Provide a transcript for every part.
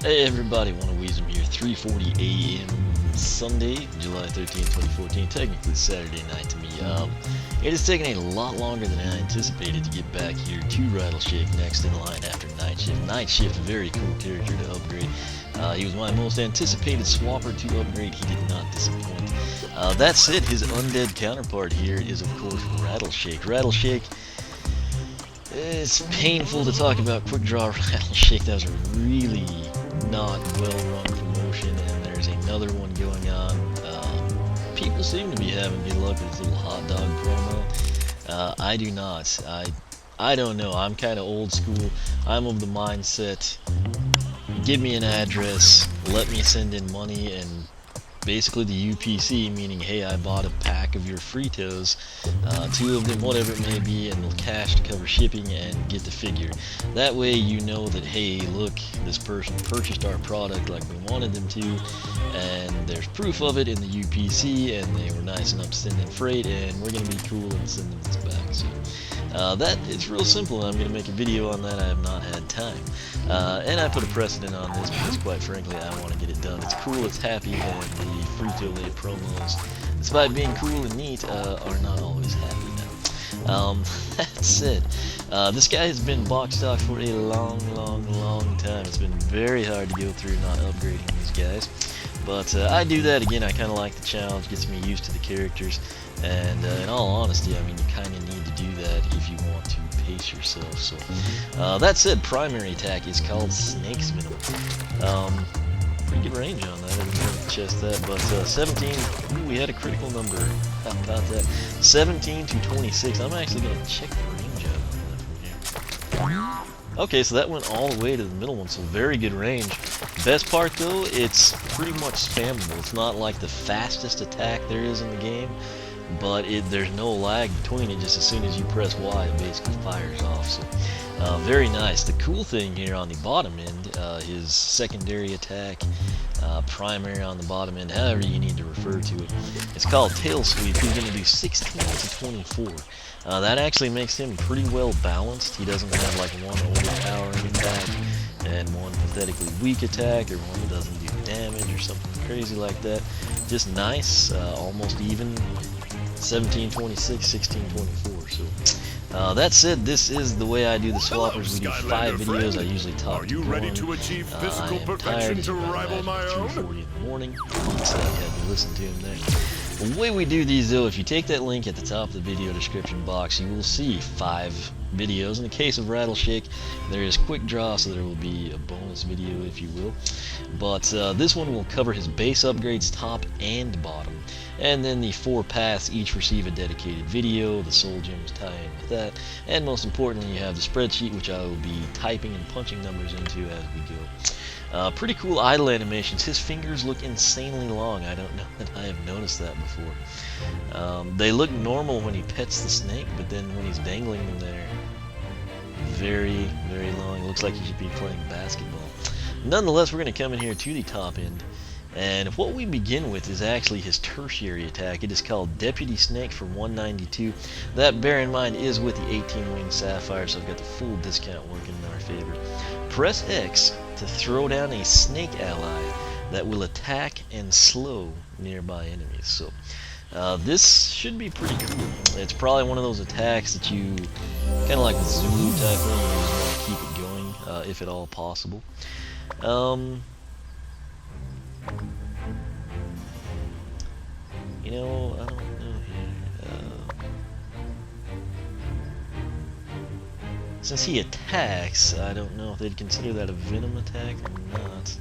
Hey everybody, Weasel here, 3:40 a.m. Sunday, July 13th, 2014, technically Saturday night to me. It has taken a lot longer than I anticipated to get back here to Rattleshake next in line after Night Shift. Night Shift, very cool character to upgrade. He was my most anticipated swapper to upgrade. He did not disappoint. That said, his undead counterpart here is of course Rattleshake. Rattleshake, it's painful to talk about quick draw Rattleshake. That was a really not well-run promotion, and there's another one going on. People seem to be having good luck with this little hot dog promo. I do not. I don't know. I'm kind of old school. I'm of the mindset, give me an address, let me send in money, and basically the UPC, meaning, hey, I bought a pack of your Fritos, 2 of them, whatever it may be, and we'll cash to cover shipping and get the figure. That way you know that, hey, look, this person purchased our product like we wanted them to, and there's proof of it in the UPC, and they were nice enough to send in freight, and we're going to be cool and send them this back. So that it's real simple, and I'm going to make a video on that. I have not had time. And I put a precedent on this because, quite frankly, I want to get it done. It's cool, it's happy, and the Frito-Lay promos, despite being cool and neat, are not always happy now. That said, this guy has been box stock for a long time. It's been very hard to go through not upgrading these guys. But I do that again. I kind of like the challenge, gets me used to the characters, and in all honesty, I mean, you kind of need to do that if you want to pace yourself. So that said, primary attack is called Snake's Venom. Pretty good range on that. I didn't really chest that, but 17. Ooh, we had a critical number. How about that? 17 to 26. I'm actually gonna check the range out on that from here. Okay, so that went all the way to the middle one, so very good range. Best part though, it's pretty much spammable. It's not like the fastest attack there is in the game, but there's no lag between it. Just as soon as you press Y, it basically fires off. So very nice. The cool thing here on the bottom end, his secondary attack, primary on the bottom end, however you need to refer to it, it's called Tail Sweep. He's going to do 16 to 24. That actually makes him pretty well balanced. He doesn't have like one overpowering attack and one pathetically weak attack, or one that doesn't do damage or something crazy like that. Just nice, almost even. 17-26, 16-24. So that said, this is the way I do the swappers. We do 5 videos. I usually top to 1. I am tired. It's about 3:40 in the morning, so I had to listen to him there. The way we do these though, if you take that link at the top of the video description box, you will see 5 videos. In the case of Rattleshake, there is quick draw, so there will be a bonus video, if you will. But this one will cover his base upgrades, top and bottom. And then the 4 paths each receive a dedicated video, the soul gems tie in with that, and most importantly you have the spreadsheet, which I will be typing and punching numbers into as we go. Pretty cool idle animations. His fingers look insanely long. I don't know that I have noticed that before. They look normal when he pets the snake, but then when he's dangling them there, very long. It looks like he should be playing basketball. Nonetheless, we're going to come in here to the top end, and what we begin with is actually his tertiary attack. It is called Deputy Snake for 192. That, bear in mind, is with the 18-wing Sapphire, so I've got the full discount working in our favor. Press X to throw down a snake ally that will attack and slow nearby enemies. So this should be pretty cool. It's probably one of those attacks that you kind of like the Zulu type thing. You just want to keep it going, if at all possible. You know, I don't know here. Since he attacks, I don't know if they'd consider that a venom attack or not.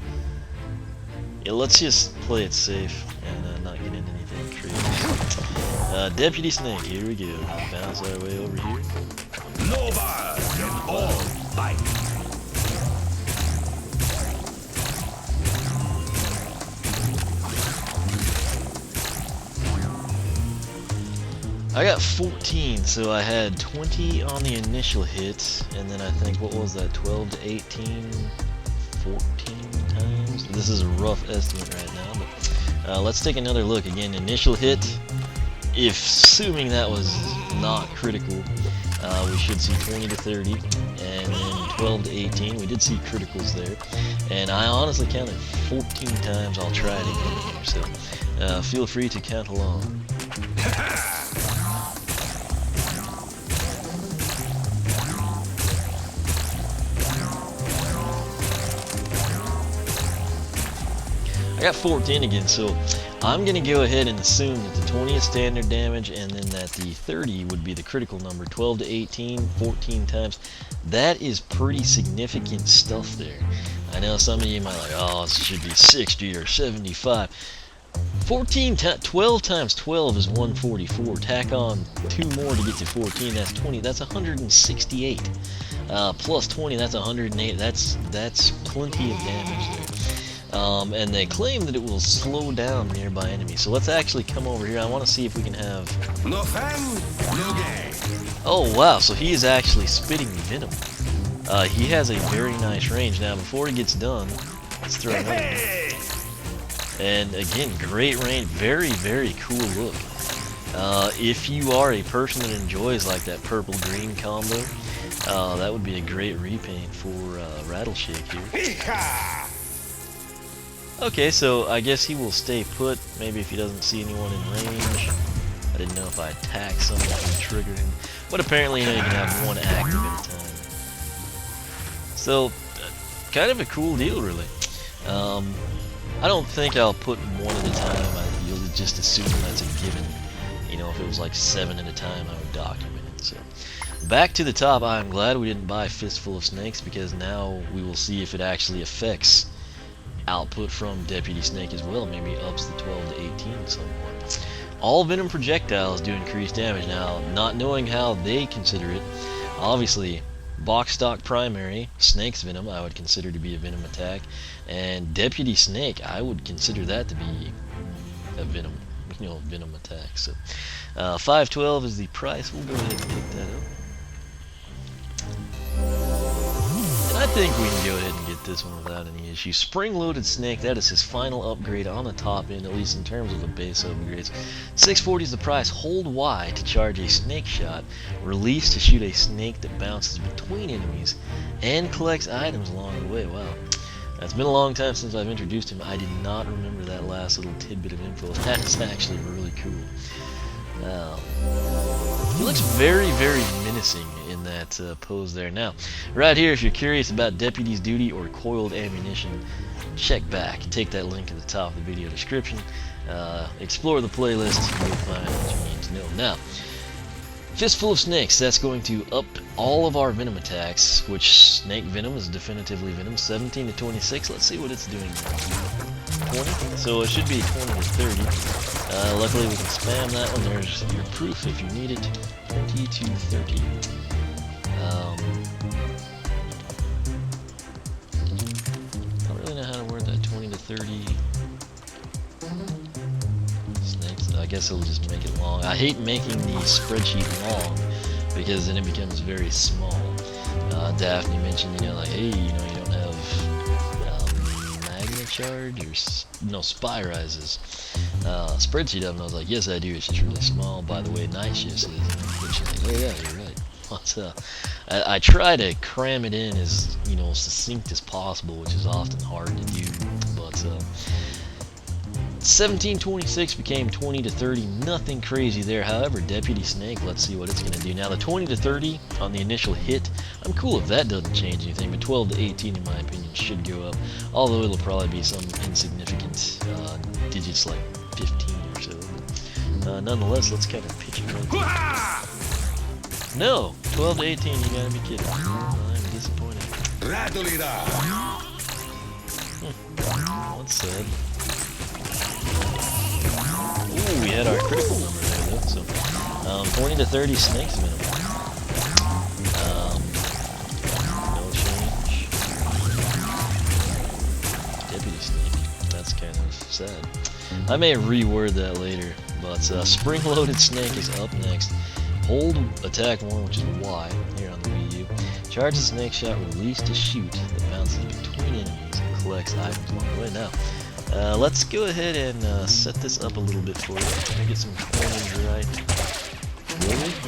Yeah, let's just play it safe and not get into anything crazy. Deputy Snake, here we go. Bounce our way over here. Nobody and all fight. I got 14, so I had 20 on the initial hit, and then I think, what was that, 12 to 18, 14 times? This is a rough estimate right now, but let's take another look. Again, initial hit, if assuming that was not critical, we should see 20 to 30, and then 12 to 18. We did see criticals there, and I honestly counted 14 times. I'll try it again here, so feel free to count along. I got 14 again, so I'm going to go ahead and assume that the 20 is standard damage, and then that the 30 would be the critical number. 12 to 18, 14 times. That is pretty significant stuff there. I know some of you might like, oh, this should be 60 or 75. 12 times 12 is 144. Tack on 2 more to get to 14, that's 20. That's 168. Plus 20, that's 108. That's plenty of damage there. And they claim that it will slow down nearby enemies. So let's actually come over here. I want to see if we can have... No fun, no game. Oh wow, so he is actually spitting venom. He has a very nice range. Now before he gets done, let's throw another one. And again, great range, very, very cool look. If you are a person that enjoys like that purple-green combo, that would be a great repaint for Rattleshake here. Okay, so I guess he will stay put, maybe if he doesn't see anyone in range. I didn't know if I attack someone would trigger him. But apparently, you know, you can have one active at a time. So, kind of a cool deal, really. I don't think I'll put one at a time. You'll just assume that's a given. You know, if it was like 7 at a time, I would document it. So, back to the top, I'm glad we didn't buy Fistful of Snakes, because now we will see if it actually affects output from Deputy Snake as well. Maybe ups the 12 to 18 somewhat. All venom projectiles do increase damage. Now, not knowing how they consider it, obviously box stock primary Snake's venom I would consider to be a venom attack, and Deputy Snake I would consider that to be a venom, you know, venom attack. So 512 is the price. We'll go ahead and pick that up. I think we can go ahead and get this one without any issue. Spring-loaded Snake, that is his final upgrade on the top end, at least in terms of the base upgrades. 640 is the price. Hold Y to charge a snake shot. Release to shoot a snake that bounces between enemies and collects items along the way. Wow. It's been a long time since I've introduced him. I did not remember that last little tidbit of info. That is actually really cool. He looks very, very menacing in that pose there. Now, right here, if you're curious about Deputy's Duty or coiled ammunition, check back. Take that link at the top of the video description. Explore the playlist. You'll find what you need to know. Now, Fistful of Snakes, that's going to up all of our venom attacks, which Snake Venom is definitively venom. 17 to 26. Let's see what it's doing now. 20. So it should be 20 to 30. Luckily we can spam that one. There's your proof if you need it. 20 to 30. Don't really know how to word that. 20 to 30. Snakes. I guess it'll just make it long. I hate making the spreadsheet long because then it becomes very small. Daphne mentioned, you know, like, hey, you know, you don't have magna charge or no spy rises. Spreadsheet of them, I was like, yes, I do. It's just really small. By the way, night shift says, and she's like, oh yeah, you're right. But I try to cram it in as, you know, succinct as possible, which is often hard to do. But 1726 became 20 to 30. Nothing crazy there. However, Deputy Snake, let's see what it's going to do. Now, the 20 to 30 on the initial hit, I'm cool if that doesn't change anything, but 12 to 18, in my opinion, should go up. Although it'll probably be some insignificant digits like 15 or so. Nonetheless, let's kind of pitch it right there. No! 12 to 18, you gotta be kidding. I'm disappointed. Rattle it up. What's sad? Ooh, we had our critical number there, though. So, 20 to 30 snakes minimum. No change. Deputy Snake. That's kind of sad. I may reword that later, but spring-loaded Snake is up next. Hold attack 1, which is Y, here on the Wii U. Charge the snake shot, release to shoot that bounces between enemies and collects items along the way. Now, let's go ahead and set this up a little bit for you. Try to get some coinage right.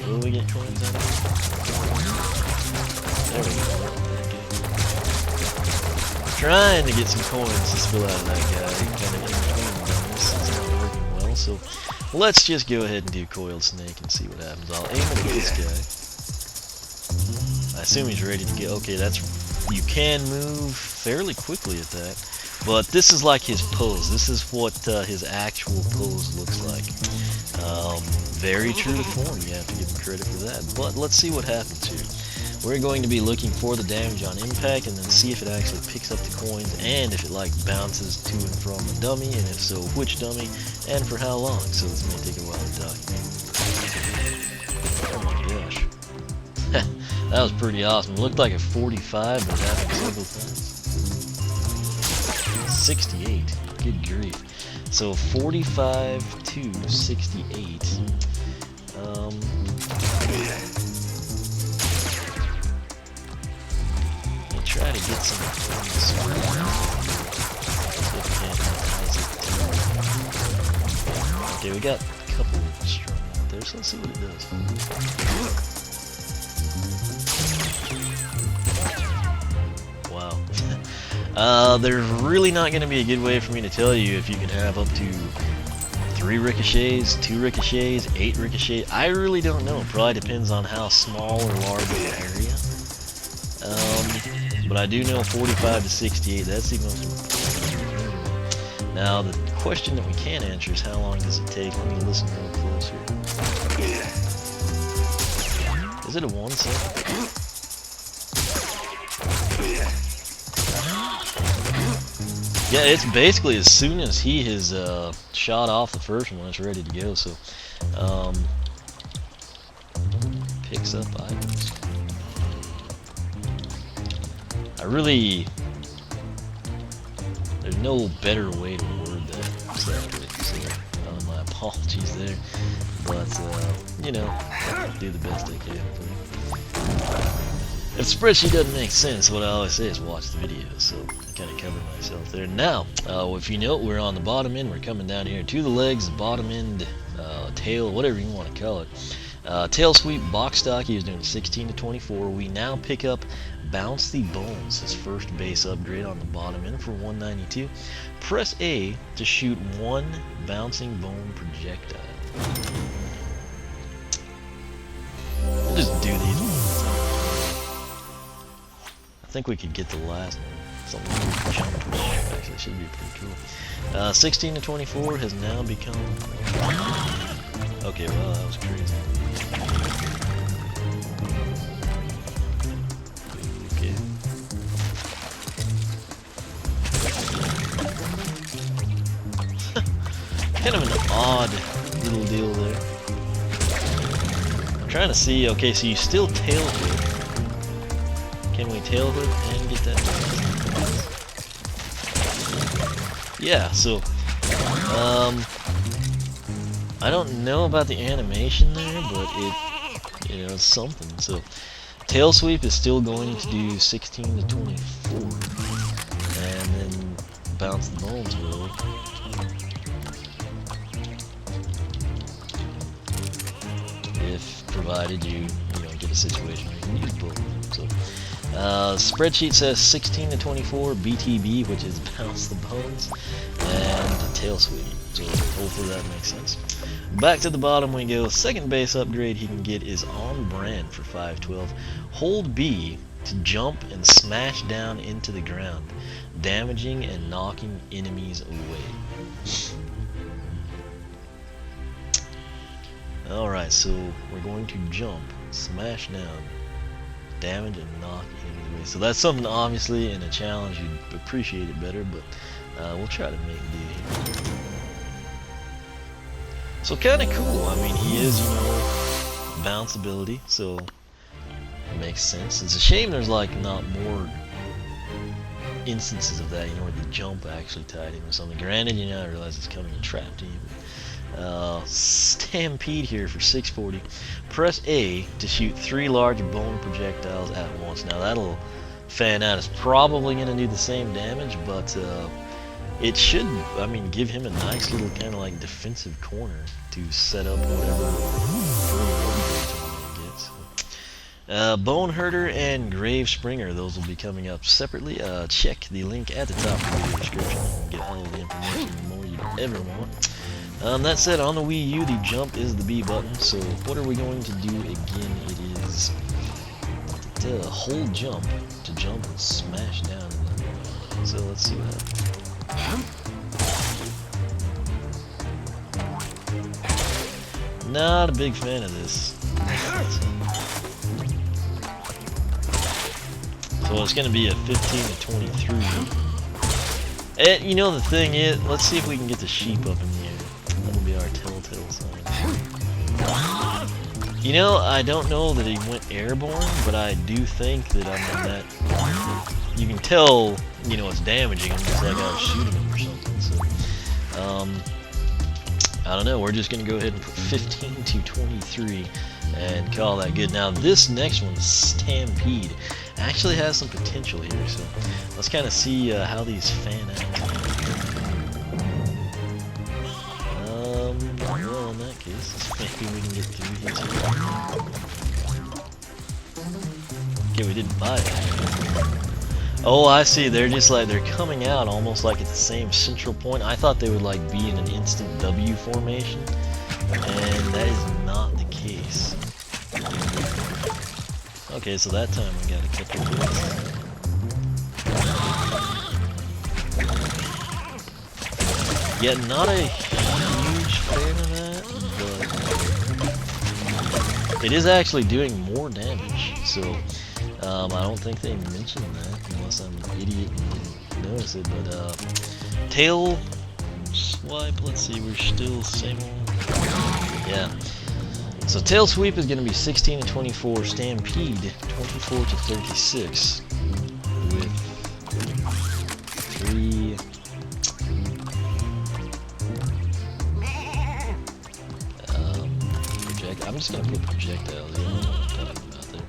Will we get coins out of it? There we go. Okay. Trying to get some coins to spill out of that guy. Kind of in between dummies. It's not working well, so let's just go ahead and do Coiled Snake and see what happens. I'll aim at this guy. I assume he's ready to get. Okay, you can move fairly quickly at that. But this is like his pose. This is what his actual pose looks like. Very true to form. You have to give him credit for that. But let's see what happens here. We're going to be looking for the damage on impact and then see if it actually picks up the coins and if it like bounces to and from the dummy, and if so, which dummy and for how long. So this may take a while to document. Oh my gosh. That was pretty awesome. It looked like a 45, but it happened several times. 68. Good grief. So 45 to 68. I'll try to get some Okay, we got a couple strung out there, so let's see what it does. Wow. There's really not going to be a good way for me to tell you if you can have up to 3 ricochets, 2 ricochets, 8 ricochets. I really don't know. It probably depends on how small or large the area. But I do know 45 to 68, that's the most important. Now, the question that we can answer is how long does it take? Let me listen real close here. Is it a 1 second? Yeah, it's basically as soon as he has shot off the first one, it's ready to go. So, picks up items. There's no better way to word that exactly. So, my apologies there, but you know, I'll do the best I can. If the spreadsheet doesn't make sense, what I always say is watch the video, so I kind of cover myself there. Now, if you note, we're on the bottom end, we're coming down here to the legs, bottom end, tail, whatever you want to call it. Tail sweep, box stock, he was doing 16 to 24. We now pick up Bounce the Bones, his first base upgrade on the bottom end for 192. Press A to shoot 1 bouncing bone projectile. We'll just do these ones. I think we could get the last one. Something like jump, which actually should be pretty cool. 16 to 24 has now become... Okay, well, that was crazy. Okay. Kind of an odd little deal there. I'm trying to see, okay, so you still tail hook. Can we tail hook and get that done? Yeah, so I don't know about the animation there, but it's something. So tail sweep is still going to do 16 to 24, and then bounce the bones will. If provided you get a situation where you can use both. So spreadsheet says 16 to 24 BTB, which is bounce the bones, and tail sweep. So hopefully that makes sense. Back to the bottom we go. Second base upgrade he can get is on brand for 512. Hold B to jump and smash down into the ground, damaging and knocking enemies away. Alright, so we're going to jump, smash down, damage and knock enemies away. So that's something obviously in a challenge you'd appreciate it better, but we'll try to make do here. So kind of cool. I mean, he is, bounce ability, so it makes sense. It's a shame there's like not more instances of that, where the jump actually tied in with something. Granted, I realize it's coming and trapped in. Stampede here for 640. Press A to shoot 3 large bone projectiles at once. Now that'll fan out. It's probably going to do the same damage, but it should, give him a nice little kind of like defensive corner to set up whatever further Bone Herder and Grave Springer, those will be coming up separately. Check the link at the top of the video description and get all the information and more you ever want. That said, on the Wii U, the jump is the B button, so what are we going to do again? It is to hold jump to jump and smash down. So let's see what happens. Not a big fan of this. So it's going to be a 15 to 23. And you know the thing is, let's see if we can get the sheep up in the air. That'll be our telltale sign. You know, I don't know that he went airborne, but I do think that I'm in that. You can tell, you know, it's damaging him just like I was shooting him or something. So, I don't know. We're just going to go ahead and put 15 to 23 and call that good. Now, this next one, Stampede, actually has some potential here. So, let's kind of see how these fan out. Well, in that case, maybe we can get through these. Okay, we didn't buy it. Oh, I see. They're just like, they're coming out almost like at the same central point. I thought they would like be in an instant W formation, and that is not the case. Okay, so that time we got a couple of hits. Yeah, not a huge fan of that, but it is actually doing more damage, so I don't think they mentioned that, unless I'm an idiot and didn't notice it, but tail swipe, let's see, we're still same old. Yeah. So tail sweep is going to be 16 to 24, Stampede 24 to 36, with 3... I'm just going to put projectiles, you know what I'm talking about there.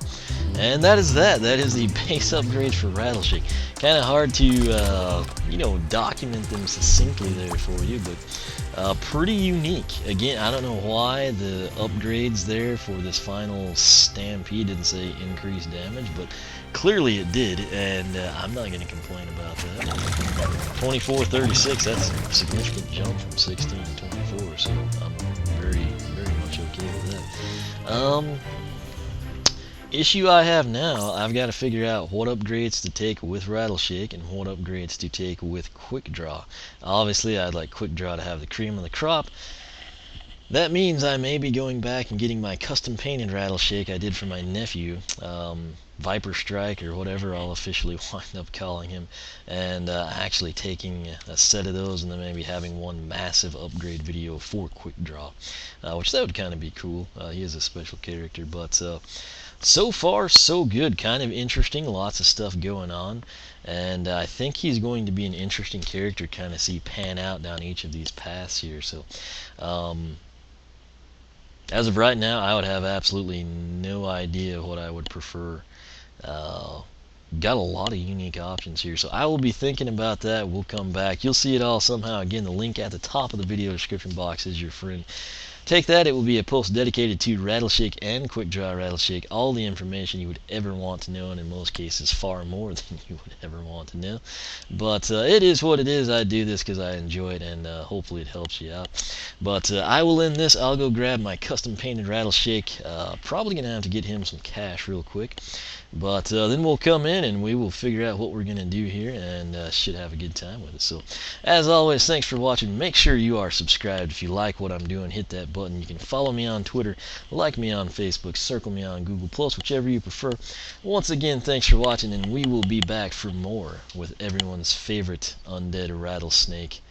And that is that. That is the base upgrades for Rattleshake. Kind of hard to, you know, document them succinctly there for you, but pretty unique. Again, I don't know why the upgrades there for this final Stampede didn't say increased damage, but clearly it did, and I'm not going to complain about that. 24-36, that's a significant jump from 16 to 24, so I'm very much okay with that. Issue I have now, I've got to figure out what upgrades to take with Rattleshake and what upgrades to take with Quick Draw. Obviously, I'd like Quick Draw to have the cream of the crop. That means I may be going back and getting my custom painted Rattleshake I did for my nephew, Viper Strike or whatever I'll officially wind up calling him, and actually taking a set of those and then maybe having one massive upgrade video for Quick Draw, which that would kind of be cool. He is a special character, but so far so good, kind of interesting, lots of stuff going on, and I think he's going to be an interesting character to kind of see pan out down each of these paths here. So as of right now, I would have absolutely no idea what I would prefer. Got a lot of unique options here, so I will be thinking about that. We'll come back. You'll see it all somehow. Again, the link at the top of the video description box is your friend. Take that, it will be a post dedicated to Rattleshake and Quick Draw Rattleshake, all the information you would ever want to know, and in most cases far more than you would ever want to know. But it is what it is. I do this because I enjoy it, and hopefully it helps you out. But I will end this. I'll go grab my custom painted Rattleshake. Probably going to have to get him some cash real quick. But then we'll come in and we will figure out what we're going to do here, and should have a good time with it. So, as always, thanks for watching. Make sure you are subscribed. If you like what I'm doing, hit that button. You can follow me on Twitter, like me on Facebook, circle me on Google+, whichever you prefer. Once again, thanks for watching, and we will be back for more with everyone's favorite undead rattlesnake,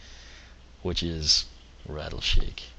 which is Rattleshake.